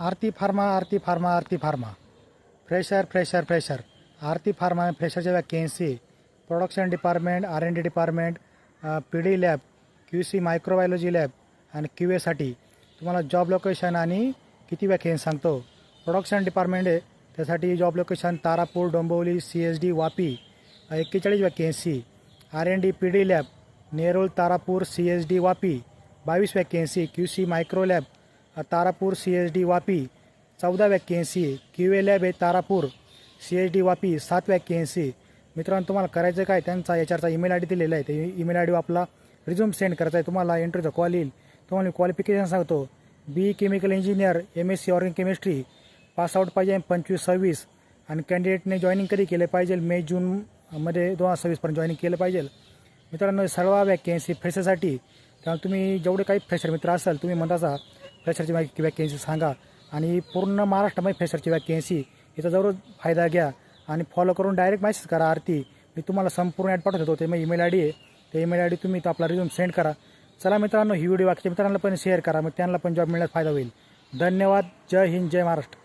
आरती pharma Aarti pharma Aarti pharma fresher fresher fresher Aarti pharma फ्रेशरच्या vacancy production department R&D department PD lab QC microbiology lab आणि QA साठी तुम्हाला job location आणि किती vacancy सांगतो. प्रोडक्शन डिपार्टमेंट आहे त्यासाठी job location Tarapur Dombivli CSD Vapi 41 vacancy. R&D PD lab Nerul Tarapur CSD Vapi 22 vacancy. QC micro lab Tarapur CSD Vapi 14 vacancy. QA lab आहे Tarapur CSD Vapi 7 vacancy. मित्रांनो तुम्हाला करायचं काय, त्यांचा याच्यावरचा ईमेल ID दिलेला आहे. ते ईमेल ID आपला रिझ्यूम सेंड करायचा आहे. तुम्हाला इंटरव्ह्यूचा कॉल येईल. तुम्हाला क्वालिफिकेशन सांगतो. BE chemical engineer MSc organic chemistry pass out पाहिजे 25-26 आणि कॅन्डिडेटने जॉईनिंग कधी केलं पाहिजे मे जूनमध्ये 2026पर्यंत जॉईनिंग केलं पाहिजे. मित्रांनो सर्व वॅकेन्सी फ्रेशरसाठी. त्यामुळे तुम्ही जेवढे काही फ्रेशर मित्र असाल तुम्ही म्हणताचा फ्रेशरची वॅकेन्सी सांगा आणि पूर्ण महाराष्ट्रामध्ये फ्रेशरची वॅकेन्सी याचा जरूर फायदा घ्या आणि फॉलो करून डायरेक्ट मेसेज करा. आरती मी तुम्हाला संपूर्ण ॲड पाठवत होतो. ते मग ईमेल ID आहे. ते ईमेल ID तुम्ही तो आपला रिझ्यूम सेंड करा. चला मित्रांनो ही व्हिडिओ बाकीच्या मित्रांना पण शेअर करा, मग त्यांना पण जॉब मिळण्यास फायदा होईल. धन्यवाद. जय हिंद जय महाराष्ट्र.